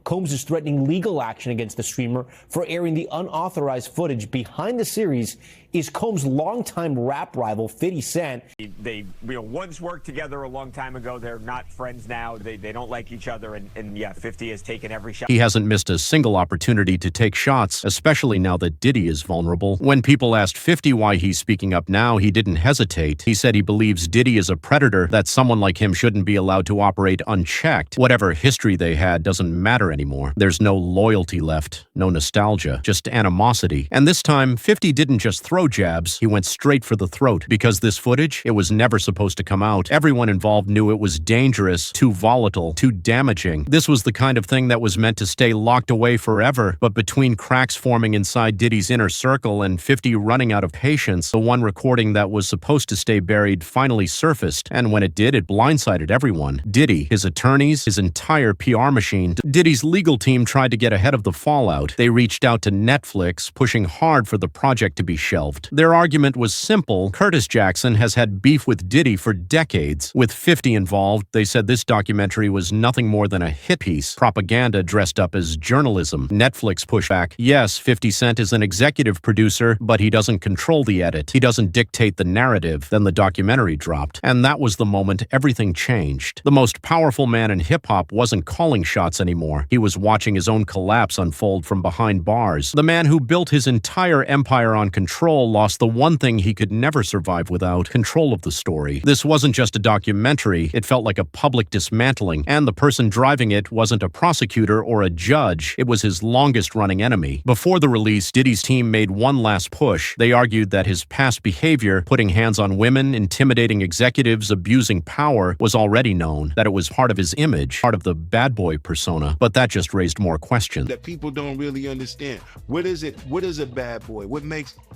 Combs is threatening legal action against the streamer for airing the unauthorized footage. Behind the series is Combs' longtime rap rival, 50 Cent. They once worked together a long time ago. They're not friends now. They don't like each other. And yeah, 50 has taken every shot. He hasn't missed a single opportunity to take shots, especially now that Diddy is vulnerable. When people asked 50 why he's speaking up now, he didn't hesitate. He said he believes Diddy is a predator, that someone like him shouldn't be allowed to operate unchecked. Whatever history they had doesn't matter anymore. There's no loyalty left, no nostalgia, just animosity. And this time, 50 didn't just throw jabs, he went straight for the throat. Because this footage, it was never supposed to come out. Everyone involved knew it was dangerous, too volatile, too damaging. This was the kind of thing that was meant to stay locked away forever, but between cracks forming inside Diddy's inner circle and 50 running out of patience, the one recording that was supposed to stay buried finally surfaced, and when it did, it blindsided everyone. Diddy, his attorneys, his entire PR machine. Diddy's legal team tried to get ahead of the fallout. They reached out to Netflix, pushing hard for the project to be shelved. Their argument was simple. Curtis Jackson has had beef with Diddy for decades. With 50 involved, they said this documentary was nothing more than a hit piece, propaganda dressed up as journalism. Netflix pushed back. Yes, 50 Cent is an executive producer, but he doesn't control the edit. He doesn't dictate the narrative. Then the documentary dropped. And that was the moment everything changed. The most powerful man in hip-hop wasn't calling shots anymore. He was watching his own collapse unfold from behind bars. The man who built his entire empire on control lost the one thing he could never survive without: control of the story. This wasn't just a documentary, it felt like a public dismantling, and the person driving it wasn't a prosecutor or a judge, it was his longest-running enemy. Before the release, Diddy's team made one last push. They argued that his past behavior, putting hands on women, intimidating executives, abusing power, was already known, that it was part of his image, part of the bad boy persona. But that just raised more questions. That people don't really understand. What is it? What is a bad boy?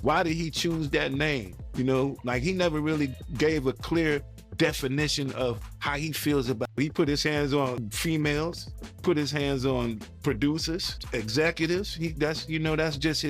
Why did he choose that name? You know, like, he never really gave a clear definition of how he feels about it. He put his hands on females, put his hands on producers, executives. That's just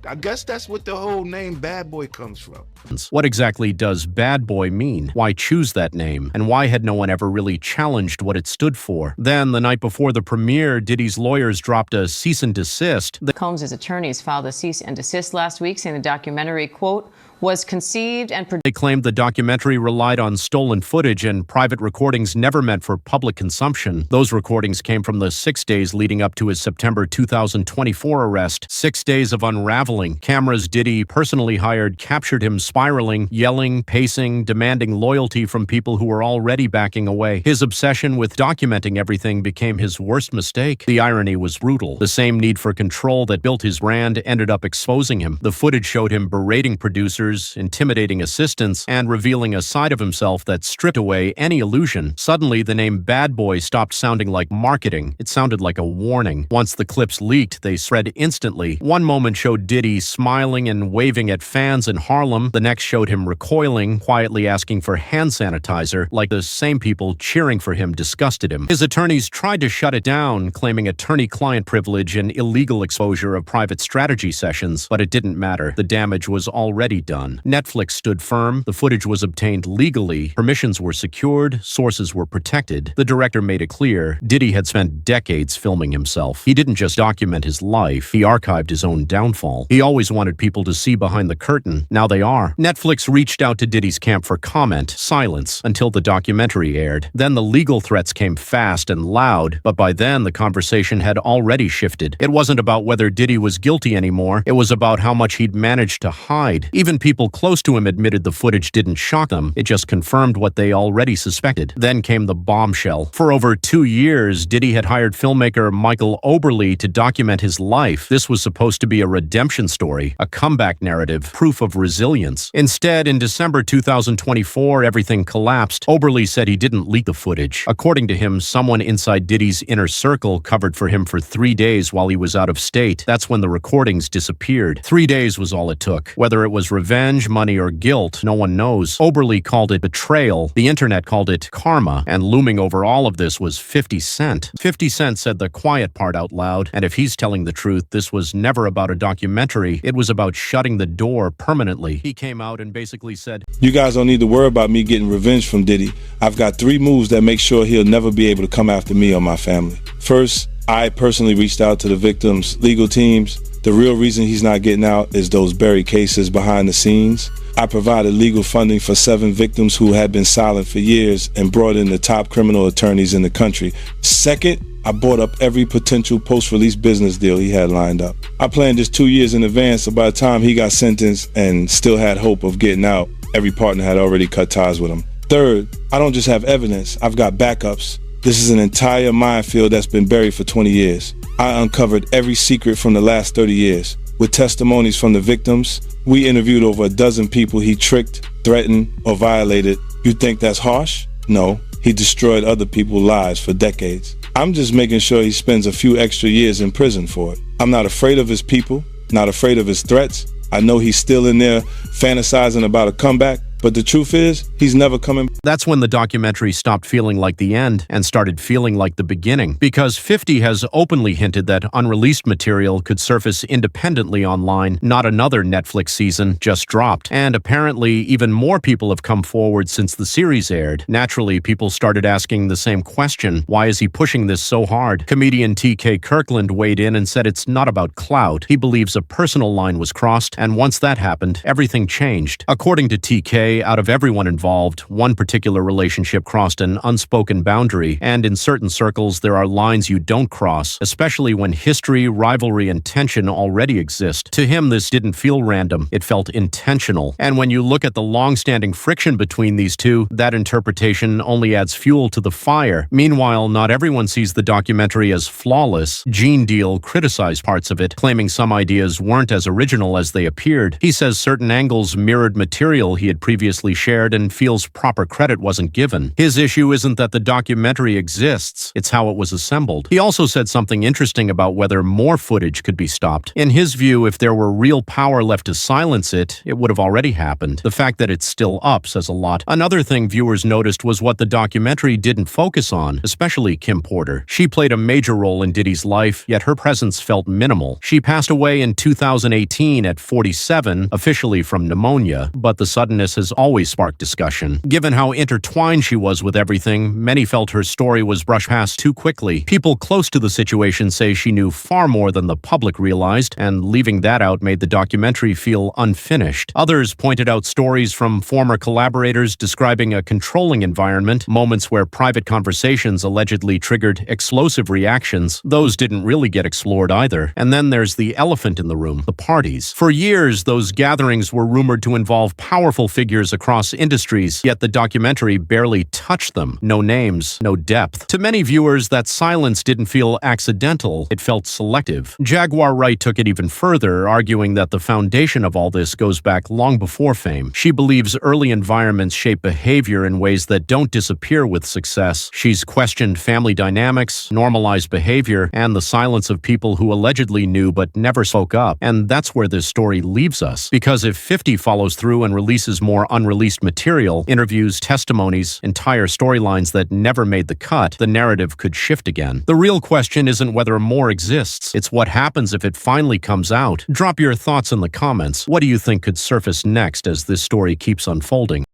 I guess that's what the whole name Bad Boy comes from. What exactly does Bad Boy mean? Why choose that name? And why had no one ever really challenged what it stood for? Then, the night before the premiere, Diddy's lawyers dropped a cease and desist. Combs' attorneys filed a cease and desist last week, saying the documentary, quote, was conceived and produced. They claimed the documentary relied on stolen footage and private recordings never meant for public consumption. Those recordings came from the 6 days leading up to his September 2024 arrest. 6 days of unraveling. Cameras Diddy personally hired captured him spiraling, yelling, pacing, demanding loyalty from people who were already backing away. His obsession with documenting everything became his worst mistake. The irony was brutal. The same need for control that built his brand ended up exposing him. The footage showed him berating producers, intimidating assistants, and revealing a side of himself that stripped away any illusion. Suddenly, the name Bad Boy stopped sounding like marketing. It sounded like a warning. Once the clips leaked, they spread instantly. One moment showed Diddy smiling and waving at fans in Harlem. The next showed him recoiling, quietly asking for hand sanitizer, like the same people cheering for him disgusted him. His attorneys tried to shut it down, claiming attorney-client privilege and illegal exposure of private strategy sessions, but it didn't matter. The damage was already done. Netflix stood firm. The footage was obtained legally. Permissions were secured. Sources were protected. The director made it clear Diddy had spent decades filming himself. He didn't just document his life. He archived his own downfall. He always wanted people to see behind the curtain. Now they are. Netflix reached out to Diddy's camp for comment. Silence until the documentary aired. Then the legal threats came fast and loud, but by then the conversation had already shifted. It wasn't about whether Diddy was guilty anymore. It was about how much he'd managed to hide. Even people close to him admitted the footage didn't shock them. It just confirmed what they already suspected. Then came the bombshell. For over 2 years, Diddy had hired filmmaker Michael Oberle to document his life. This was supposed to be a redemption story, a comeback narrative, proof of resilience. Instead, in December 2024, everything collapsed. Oberle said he didn't leak the footage. According to him, someone inside Diddy's inner circle covered for him for 3 days while he was out of state. That's when the recordings disappeared. 3 days was all it took. Whether it was revenge, money, or guilt, no one knows. Oberle called it betrayal. The internet called it karma. And looming over all of this was 50 Cent. 50 Cent said the quiet part out loud, and if he's telling the truth, this was never about a documentary. It was about shutting the door permanently. He came out and basically said, "You guys don't need to worry about me getting revenge from Diddy. I've got 3 moves that make sure he'll never be able to come after me or my family. First, I personally reached out to the victims' legal teams. The real reason he's not getting out is those buried cases behind the scenes. I provided legal funding for 7 victims who had been silent for years and brought in the top criminal attorneys in the country. Second, I bought up every potential post-release business deal he had lined up. I planned this 2 years in advance, so by the time he got sentenced and still had hope of getting out, every partner had already cut ties with him. Third, I don't just have evidence, I've got backups. This is an entire minefield that's been buried for 20 years. I uncovered every secret from the last 30 years. With testimonies from the victims, we interviewed over a dozen people he tricked, threatened, or violated. You think that's harsh? No, he destroyed other people's lives for decades. I'm just making sure he spends a few extra years in prison for it. I'm not afraid of his people, not afraid of his threats. I know he's still in there fantasizing about a comeback, but the truth is, he's never coming. That's when the documentary stopped feeling like the end and started feeling like the beginning, because 50 has openly hinted that unreleased material could surface independently online. Not another Netflix season just dropped. And apparently, even more people have come forward since the series aired. Naturally, people started asking the same question: why is he pushing this so hard? Comedian T.K. Kirkland weighed in and said it's not about clout. He believes a personal line was crossed, and once that happened, everything changed. According to T.K., out of everyone involved, one particular relationship crossed an unspoken boundary, and in certain circles there are lines you don't cross, especially when history, rivalry, and tension already exist. To him, this didn't feel random, it felt intentional. And when you look at the long-standing friction between these two, that interpretation only adds fuel to the fire. Meanwhile, not everyone sees the documentary as flawless. Gene Deal criticized parts of it, claiming some ideas weren't as original as they appeared. He says certain angles mirrored material he had previously shared and feels proper credit wasn't given. His issue isn't that the documentary exists, it's how it was assembled. He also said something interesting about whether more footage could be stopped. In his view, if there were real power left to silence it, it would have already happened. The fact that it's still up says a lot. Another thing viewers noticed was what the documentary didn't focus on, especially Kim Porter. She played a major role in Diddy's life, yet her presence felt minimal. She passed away in 2018 at 47, officially from pneumonia, but the suddenness has always sparked discussion. Given how intertwined she was with everything, many felt her story was brushed past too quickly. People close to the situation say she knew far more than the public realized, and leaving that out made the documentary feel unfinished. Others pointed out stories from former collaborators describing a controlling environment, moments where private conversations allegedly triggered explosive reactions. Those didn't really get explored either. And then there's the elephant in the room, the parties. For years, those gatherings were rumored to involve powerful figures across industries, yet the documentary barely touched them. No names, no depth. To many viewers, that silence didn't feel accidental, it felt selective. Jaguar Wright took it even further, arguing that the foundation of all this goes back long before fame. She believes early environments shape behavior in ways that don't disappear with success. She's questioned family dynamics, normalized behavior, and the silence of people who allegedly knew but never spoke up. And that's where this story leaves us. Because if 50 follows through and releases more unreleased material, interviews, testimonies, entire storylines that never made the cut, the narrative could shift again. The real question isn't whether more exists, it's what happens if it finally comes out. Drop your thoughts in the comments. What do you think could surface next as this story keeps unfolding?